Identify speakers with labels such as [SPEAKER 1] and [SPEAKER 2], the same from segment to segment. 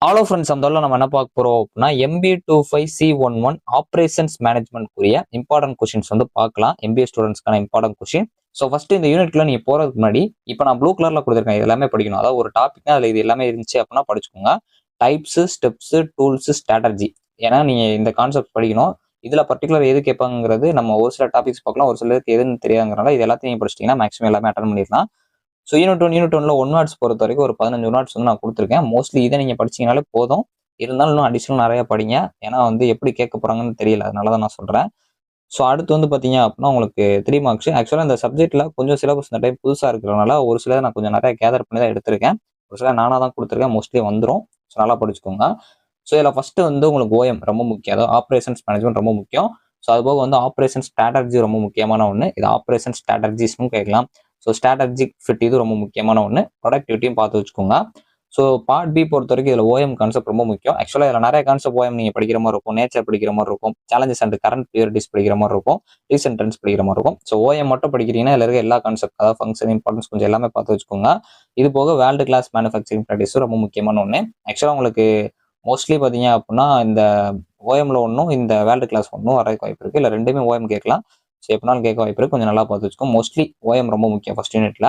[SPEAKER 1] Hello friends, அந்த நம்ம என்ன பார்க்க போறோம் அப்படின்னா MB25C11 operations management important questions வந்து பார்க்கலாம். MBA ஸ்டூடெண்ட்ஸ்க்கான இம்பார்ட்டன்ட் கொஸ்டின். ஸோ ஃபர்ஸ்ட் இந்த யூனிட்ல நீங்க போறதுக்கு முன்னாடி இப்போ நான் ப்ளூ கலர்ல கொடுத்துருக்கேன், இது எல்லாமே படிக்கணும். அதாவது ஒரு டாபிக்னா அதில் இது எல்லாமே இருந்துச்சு அப்படின்னா படிச்சுக்கோங்க. Types, steps, tools, strategy. ஏன்னா நீங்க இந்த கான்செப்ட் படிக்கணும். இதுல பர்டிகுலர் எது கேட்பாங்கிறது நம்ம ஒரு சில டாபிக்ஸ் பார்க்கலாம், ஒரு சிலருக்கு எதுன்னு தெரியாங்கிறனால இது எல்லாத்தையும் படிச்சிட்டீங்கன்னா மேக்ஸிமம் எல்லாமே அட்டன் பண்ணிடலாம். ஸோ யூனிட் ஒன்ல ஒன் வேர்ட்ஸ் பொறுத்த வரைக்கும் ஒரு 15 வேர்ட்ஸ் வந்து நான் கொடுத்துருக்கேன். மோஸ்ட்லி இதை நீங்க படிச்சீங்கனாலே போதும். இருந்தாலும் இன்னும் அடிஷனல் நிறைய படிங்க. ஏன்னா வந்து எப்படி கேட்க போறாங்கன்னு தெரியல, அதனால தான் நான் சொல்றேன். ஸோ அடுத்து வந்து பார்த்தீங்க அப்படின்னா உங்களுக்கு 3 மார்க்ஸ். ஆக்சுவலாக இந்த சப்ஜெக்ட்ல கொஞ்சம் சிலபஸ் இந்த டைம் புதுசாக இருக்கிறதுனால ஒரு சிலர் நான் கொஞ்சம் நிறைய கேதர் பண்ணி தான் எடுத்திருக்கேன். ஒரு சிலர் நானாக தான் கொடுத்துருக்கேன். மோஸ்ட்லி வந்துடும். ஸோ நல்லா படிச்சுக்கோங்க. ஸோ இதில் ஃபர்ஸ்ட் வந்து உங்களுக்கு ஓஎம் ரொம்ப முக்கியம். அதாவது ஆப்ரேஷன்ஸ் மேனேஜ்மெண்ட் ரொம்ப முக்கியம். ஸோ அது போக வந்து ஆப்ரேஷன் ஸ்ட்ராட்டஜி ரொம்ப முக்கியமான ஒன்று. இது ஆப்ரேஷன் ஸ்ட்ராட்டஜிஸ்னும் கேட்கலாம். ஸோ ஸ்ட்ராட்டஜிக் ஃபிட் இது ரொம்ப முக்கியமான ஒன்று. ப்ரொடக்டிவிட்டியும் பார்த்து வச்சுக்கோங்க. ஸோ பார்ட் பி பொறுத்த வரைக்கும் இதில் ஓஎம் கான்செப்ட் ரொம்ப முக்கியம். ஆக்சுவலாக இதில் நிறைய கான்செப்ட் ஓஎம் நீங்கள் படிக்கிற மாதிரி இருக்கும். நேச்சர் படிக்கிற மாதிரி இருக்கும். சேலஞ்சஸ் அண்ட் கரண்ட் பியூரிட்டிஸ் படிக்கிற மாதிரி இருக்கும். ரீசென்ட் ட்ரெண்ட்ஸ் படிக்கிற மாதிரி இருக்கும். ஸோ ஓஎம் மட்டும் படிக்கிறீங்கன்னா இதில் இருக்க எல்லா கான்செப்ட், அதாவது ஃபங்க்ஷன், இம்பார்ட்டன்ஸ் கொஞ்சம் எல்லாமே பார்த்து வச்சுக்கோங்க. இது போக வேர்ல்டு கிளாஸ் மேனுஃபேக்சரிங் ப்ராக்டிஸும் ரொம்ப முக்கியமான ஒன்று. ஆக்சுவலாக உங்களுக்கு மோஸ்ட்லி பார்த்தீங்க அப்படின்னா இந்த ஓஎம்ல ஒன்றும் இந்த வேர்ல்டு கிளாஸ் ஒன்றும் வரதுக்கு வாய்ப்பு இருக்குது. இல்லை ரெண்டுமே ஓஎம் கேட்கலாம். ஸோ எப்படினாலும் கேட்க வாய்ப்பு இருக்குது. கொஞ்சம் நல்லா பார்த்து வச்சுக்கோங்க. மோஸ்ட்லி ஓஎம் ரொம்ப முக்கியம் ஃபர்ஸ்ட் யூனிட்ல.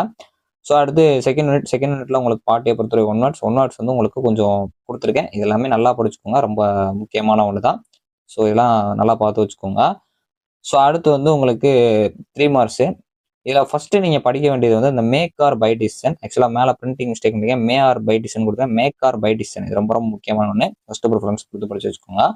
[SPEAKER 1] ஸோ அடுத்து செகண்ட் யூனிட்ல உங்களுக்கு பார்ட்டியை பொறுத்தவரை ஒன் வேர்ட்ஸ் வந்து உங்களுக்கு கொஞ்சம் கொடுத்துருக்கேன். இது எல்லாமே நல்லா படிச்சுக்கோங்க. ரொம்ப முக்கியமான ஒன்று தான். ஸோ இதெல்லாம் நல்லா பார்த்து வச்சுக்கோங்க. ஸோ அடுத்து வந்து உங்களுக்கு 3 மார்க்ஸ். இதில் ஃபர்ஸ்ட் நீங்க படிக்க வேண்டியது வந்து இந்த மேக் ஆர் பை டிசிஷன். ஆக்சுவலாக மேலே பிரிண்டிங் மிஸ்டேக் பண்ணிக்க மே ஆர் பை டிசிஷன் கொடுத்தேன். மேக் ஆர் பை டிசிஷன் இது ரொம்ப ரொம்ப முக்கியமான ஒன்று. ஃபர்ஸ்ட் ப்ரிஃபரன்ஸ் கொடுத்து படிச்சு வச்சுக்கோங்க.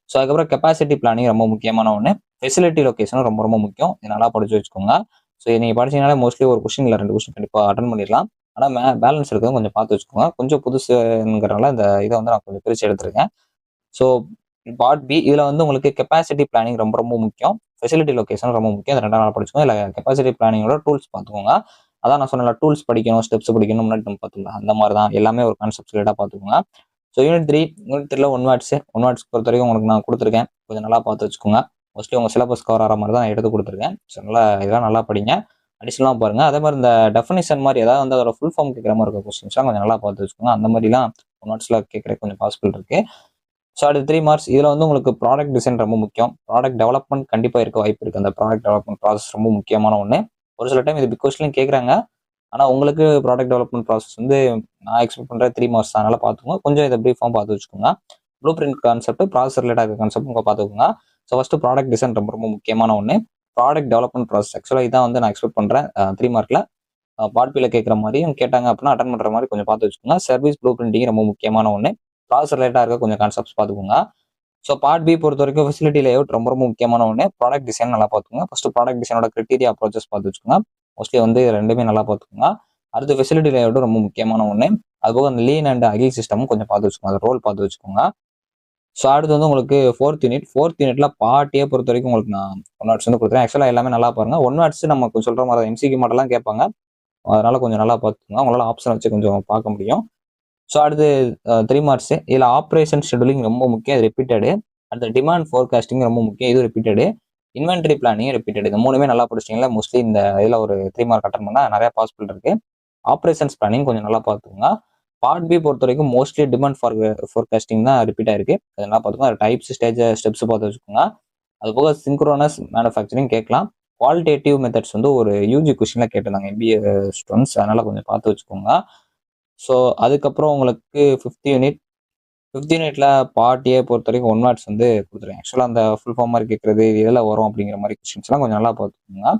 [SPEAKER 1] ஸோ அதுக்கப்புறம் கெப்பாசிட்டி பிளானிங் ரொம்ப முக்கியமான ஒன்று. ஃபெசிலிட்டி லொகேஷனும் ரொம்ப ரொம்ப முக்கியம். இது நல்லா படிச்சு வச்சுக்கோங்க. ஸோ நீங்கள் படிச்சீங்கனாலே மோஸ்ட்லி ஒரு கொஸ்டின் இல்லை 2 கொஸ்டின் கண்டிப்பாக அட்டன் பண்ணிடலாம். ஆனால் பேலன்ஸ் இருக்கிறது கொஞ்சம் பார்த்து வச்சுக்கோங்க. கொஞ்சம் புதுசுங்கிறனால இந்த இதை வந்து நான் கொஞ்சம் பிரித்து எடுத்திருக்கேன். ஸோ பார்ட் பி இதில் வந்து உங்களுக்கு கெப்பாசிட்டி பிளானிங் ரொம்ப ரொம்ப முக்கியம். ஃபெசிலிட்டி லொகேஷன் ரொம்ப முக்கியம். இந்த 2 நாள் படிச்சுக்கோங்க. இல்லை கெப்பாசிட்டி பிளானிங்கோட டூல்ஸ் பார்த்துக்கோங்க. அதான் நான் சொன்னல, டூல்ஸ் படிக்கணும், ஸ்டெப்ஸ் படிக்கணும், முன்னாடி நம்ம பார்த்துக்கலாம். அந்த மாதிரி தான் எல்லாமே ஒரு கான்செப்ட் ரிலேட்டாக பார்த்துக்கோங்க. ஸோ யூனிட் 3ல ஒன் வேர்ட்ஸ் பொறுத்த வரைக்கும் உங்களுக்கு நான் கொடுத்துருக்கேன். கொஞ்சம் நல்லா பார்த்து வச்சுக்கோங்க. மோஸ்ட்லி உங்கள் சிலபஸ் கவர் ஆகிற மாதிரி தான் நான் எடுத்து கொடுத்துருக்கேன். ஸோ நல்லா இதெல்லாம் நல்லா படிங்க. அடிஷனலாக பாருங்க. அதே மாதிரி இந்த டெஃபினிஷன் மாதிரி ஏதாவது வந்து அதோட ஃபுல் ஃபார்ம் கேட்குற மாதிரி இருக்க கொஸ்டின்ஸ்லாம் கொஞ்சம் நல்லா பார்த்து வச்சுக்கோங்க. அந்த மாதிரிலாம் ஒன் வேர்ட்ஸில் கேட்குற கொஞ்சம் பாசிபிள் இருக்கு. ஸோ அடுத்து 3 மார்க்ஸ். இதில் வந்து உங்களுக்கு ப்ராடக்ட் டிசைன் ரொம்ப முக்கியம். ப்ராடக்ட் டெவலப்மெண்ட் கண்டிப்பாக இருக்க வாய்ப்பு இருக்குது. அந்த ப்ராடக்ட் டெவலப்மெண்ட் ப்ராசஸ் ரொம்ப முக்கியமான ஒன்று. ஒரு சில டைம் இது பிக் கொஸ்டின்லையும் கேட்குறாங்க. ஆனால் உங்களுக்கு ப்ராடக்ட் டெவலப்மெண்ட் ப்ராசஸ் வந்து நான் எக்ஸ்பெக்ட் பண்ணுற 3 மார்க்ஸ் அதனால பார்த்துக்கோங்க. கொஞ்சம் இதை ப்ரீஃபாக பார்த்து வச்சுக்கோங்க. ப்ளூ பிரிண்ட் கான்செப்ட், ப்ராசஸ் ரிலேட்டாக இருக்க கான்செப்ட் உங்கள் பார்த்துக்கோங்க. ஸோ ஃபர்ஸ்ட் ப்ராடக்ட் டிசைன் ரொம்ப ரொம்ப முக்கியமான ஒன்று. ப்ராடக்ட் டெவலப்மெண்ட் ப்ராசஸ் ஆக்சுவலாக இதான் வந்து நான் எக்ஸ்பெக்ட் பண்ணுறேன் 3 மார்க்கில். பார்ட் பியில் கேட்குற மாதிரியும் கேட்டாங்க அப்படின்னா அட்டன் பண்ணுற மாதிரி கொஞ்சம் பார்த்து வச்சுக்கோங்க. சர்வீஸ் ப்ளூ பிரிண்டிங் ரொம்ப முக்கியமான ஒன்று. ப்ராசஸ் ரிலேட்டாக இருக்க கொஞ்சம் கான்செப்ட்ஸ் பார்த்துக்கோங்க. ஸோ பார்ட் பி பொறுத்த வரைக்கும் ஃபெசிலிட்டி லேஅவுட் ரொம்ப ரொம்ப முக்கியமான ஒன்று. ப்ராடக்ட் டிசைன் நல்லா பார்த்துக்கோங்க. ஃபர்ஸ்ட் ப்ராடக்ட் டிசைனோட கிரிட்டீரியா அப்ரோச்சஸ் பார்த்து வச்சுக்கோங்க. மோஸ்ட்லி வந்து ரெண்டுமே நல்லா பார்த்துக்கோங்க. அடுத்து ஃபெசிலிட்டி லேஅவுட்டும் ரொம்ப முக்கியமான ஒன்று. அதுபோக அந்த லீன் அண்ட் அகில் சிஸ்டமும் கொஞ்சம் பார்த்து வச்சுக்கோங்க. அந்த ரோல் பார்த்து வச்சுக்கோங்க. ஸோ அடுத்து வந்து உங்களுக்கு ஃபோர்த் யூனிட்ல பார்ட்டியை பொறுத்த வரைக்கும் உங்களுக்கு நான் ஒன் வேர்ட்ஸ் வந்து கொடுத்துறேன். ஆக்சுவலாக எல்லாமே நல்லா பாருங்க. ஒன் வேர்ட்ஸ் நம்ம கொஞ்சம் சொல்ற மாதிரி MCQ மாடலாம் கேட்பாங்க. அதனால கொஞ்சம் நல்லா பார்த்துக்கோங்க. உங்களால் ஆப்ஷன் வச்சு கொஞ்சம் பார்க்க முடியும். ஸோ அடுத்து 3 மார்க்ஸ். இதில் ஆப்ரேஷன் ஷெடியூலிங் ரொம்ப முக்கியம். இது ரிப்பீட்டடு. அடுத்து டிமாண்ட் ஃபோர்காஸ்டிங் ரொம்ப முக்கியம். இது ரிப்பீட்டடு. Inventory planning repeated. இந்த 3மே நல்லா படிச்சிட்டீங்களா மோஸ்ட்லி இந்த இதில் ஒரு 3 மார்க் அட்டன் பண்ணால் நிறைய பாசிபிள் இருக்கு. ஆப்ரேஷன்ஸ் பிளானிங் கொஞ்சம் நல்லா பார்த்துக்கோங்க. பார்ட் பி பொறுத்த வரைக்கும் மோஸ்ட்லி டிமாண்ட் ஃபோர்காஸ்டிங் தான் ரிப்பீட் ஆயிருக்கு. அது நல்லா பார்த்துக்கோங்க. டைப்ஸ், ஸ்டெப்ஸ் பார்த்து வச்சுக்கோங்க. அது போக சிங்க்ரோனஸ் மேனுஃபேக்சரிங் கேட்கலாம். குவாலிட்டேட்டிவ் மெத்தட்ஸ் வந்து ஒரு யூஜி கொஸ்டின்ல கேட்டிருந்தாங்க MBA ஸ்டூடெண்ட்ஸ். அதனால கொஞ்சம் பார்த்து வச்சுக்கோங்க. ஸோ அதுக்கப்புறம் உங்களுக்கு ஃபிஃப்த் யூனிட்ல பார்ட் ஏ பொறுத்த வரைக்கும் ஒன் வேர்ட்ஸ் வந்து கொடுத்துருக்கேன். ஆக்சுவலாக அந்த ஃபுல் ஃபார்ம் மாதிரி கேட்கறது இதெல்லாம் வரும் அப்படிங்கிற மாதிரி கொஸ்டின்ஸ்லாம் கொஞ்சம் நல்லா பார்த்துக்கோங்க.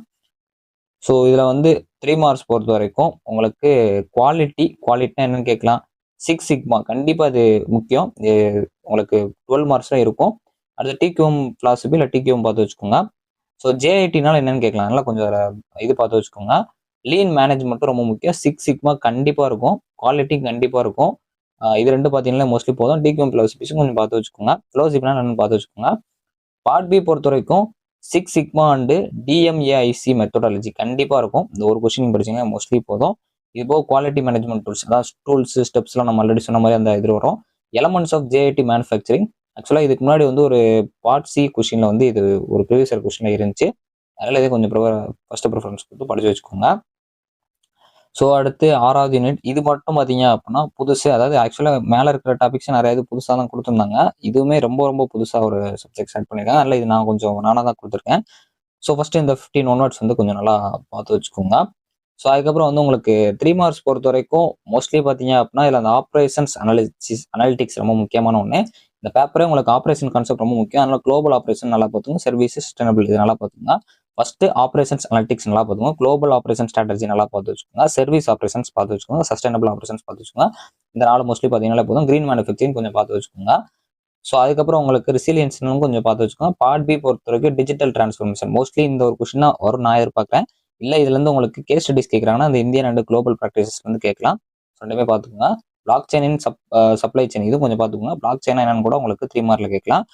[SPEAKER 1] ஸோ இதில் வந்து 3 மார்க்ஸ் பொறுத்த வரைக்கும் உங்களுக்கு குவாலிட்டினா என்னன்னு கேட்கலாம். 6 சிக்மா கண்டிப்பாக அது முக்கியம். இது உங்களுக்கு 12 மார்க்ஸ்ல இருக்கும். அடுத்து டிக்யூஎம் பிலாசபி இல்லை டிக்யூஎம் பார்த்து வச்சுக்கோங்க. ஸோ JITனால என்னன்னு கேட்கலாம். அதனால கொஞ்சம் இது பார்த்து வச்சுக்கோங்க. லீன் மேனேஜ்மெண்ட்டும் ரொம்ப முக்கியம். 6 சிக்மா கண்டிப்பாக இருக்கும். குவாலிட்டி கண்டிப்பாக இருக்கும். இது 2 பார்த்தீங்கன்னா மோஸ்ட்லி போதும். டிக்யூஎம் பிலாசபிஸும் கொஞ்சம் பார்த்து வச்சுக்கோங்க. ஃபிலோசபினா என்னன்னு பார்த்து வச்சுக்கோங்க. பார்ட் பி பொறுத்த வரைக்கும் 6 சிக்மா அண்டு DMAIC மெத்தடாலஜி கண்டிப்பாக இருக்கும். இந்த ஒரு கொஸ்டின் படிச்சீங்கன்னா மோஸ்ட்லி போதும். இது போக குவாலிட்டி மேனேஜ்மெண்ட் டூல்ஸ், அதாவது டூல்ஸ், ஸ்டெப்ஸ்லாம் நம்ம ஆல்ரெடி சொன்ன மாதிரி அந்த இது வரும். Elements of JIT manufacturing. ஆக்சுவலாக இதுக்கு முன்னாடி வந்து ஒரு பார்ட் சி கொஸ்டின்ல வந்து இது ஒரு ப்ரீவியஸ் கொஸ்டின்ல இருந்துச்சு. அதனால இதே கொஞ்சம் ஃபர்ஸ்ட் ப்ரிஃபரன்ஸ் கொடுத்து படிச்சு வச்சுக்கோங்க. ஸோ அடுத்து 6வது யூனிட் இது மட்டும் பார்த்தீங்க அப்படின்னா புதுசு, அதாவது ஆக்சுவலாக மேலே இருக்கிற டாபிக்ஸ் நிறைய இது புதுசாக தான் கொடுத்துருந்தாங்க. இதுவுமே ரொம்ப ரொம்ப புதுசாக ஒரு சப்ஜெக்ட் ஆட் பண்ணியிருக்காங்க. அதில் இது நான் கொஞ்சம் நானாக தான் கொடுத்துருக்கேன். ஸோ ஃபர்ஸ்ட் இந்த 15 ஒன்வர்ட்ஸ் வந்து கொஞ்சம் நல்லா பார்த்து வச்சுக்கோங்க. ஸோ அதுக்கப்புறம் வந்து உங்களுக்கு 3 மார்க்ஸ் பொறுத்த வரைக்கும் மோஸ்ட்லி பார்த்தீங்க அப்படின்னா இதில் அந்த ஆப்ரேஷன்ஸ் அனாலிட்டிக்ஸ் ரொம்ப முக்கியமான ஒன்று. இந்த பேப்பரே உங்களுக்கு ஆப்ரேஷன் கான்செப்ட் ரொம்ப முக்கியம். அதனால குளோபல் ஆப்ரேஷன் நல்லா பார்த்துங்க, சர்வீசஸ் சஸ்டைனபிள் இது நல்லா பார்த்துங்க. ஃபர்ஸ்ட் ஆப்ரேஷன்ஸ் அனாலிட்டிக்ஸ் நல்லா பார்த்துக்கோங்க, குளோபல் ஆப்ரேஷன் ஸ்ட்ராட்டஜி நல்லா பார்த்து வச்சுக்கோங்க, சர்வீஸ் ஆப்ரேஷன்ஸ் பார்த்து வச்சுக்கோங்க, சஸ்டைனபிள் ஆப்ரேஷன்ஸ் பார்த்து வச்சுக்கோங்க. இந்த 4 மோஸ்ட்லி பார்த்தீங்கன்னா போதும். கிரீன் மேனுஃபேக்சரிங் கொஞ்சம் பார்த்து வச்சுக்கோங்க. ஸோ அதுக்கப்புறம் உங்களுக்கு ரெசிலியன்ஸ்னு கொஞ்சம் பார்த்து வச்சுக்கோங்க. பார்ட் பி பொறுத்த வரைக்கும் டிஜிட்டல் டிரான்ஸ்ஃபர்மேஷன் மோஸ்ட்லி இந்த ஒரு கொஸ்டின் தான் வரும் நான் எதிர்பார்க்குறேன். இல்லை இதுலேருந்து உங்களுக்கு கேஸ் ஸ்டடிஸ் கேட்குறாங்கன்னா அந்த இந்தியன் அண்ட் குளோபல் ப்ராக்டிசஸ் வந்து கேட்கலாம். ரெண்டுமே பார்த்துக்கோங்க. பிளாக் செயின் இன் சப்ளை செயின் இது கொஞ்சம் பார்த்துக்கோங்க. பிளாக் செயின் என்னன்னு கூட உங்களுக்கு 3 மார்க்ல கேட்கலாம்.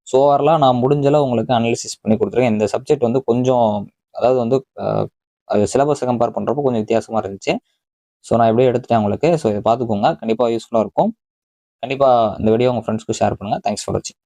[SPEAKER 1] ஸோ ஓவரலாக நான் முடிஞ்சளவு உங்களுக்கு அனாலிசிஸ் பண்ணி கொடுத்துருக்கேன். இந்த சப்ஜெக்ட் வந்து கொஞ்சம் அதாவது வந்து சிலபஸை கம்பேர் பண்ணுறப்போ கொஞ்சம் வித்தியாசமாக இருந்துச்சு. ஸோ நான் எப்படியே எடுத்துட்டேன் உங்களுக்கு. ஸோ இதை பார்த்துக்கோங்க, கண்டிப்பாக யூஸ்ஃபுல்லாக இருக்கும். கண்டிப்பாக இந்த வீடியோ உங்கள் ஃப்ரெண்ட்ஸ்க்கு ஷேர் பண்ணுங்கள். தேங்க்ஸ் ஃபார் வாட்சிங்.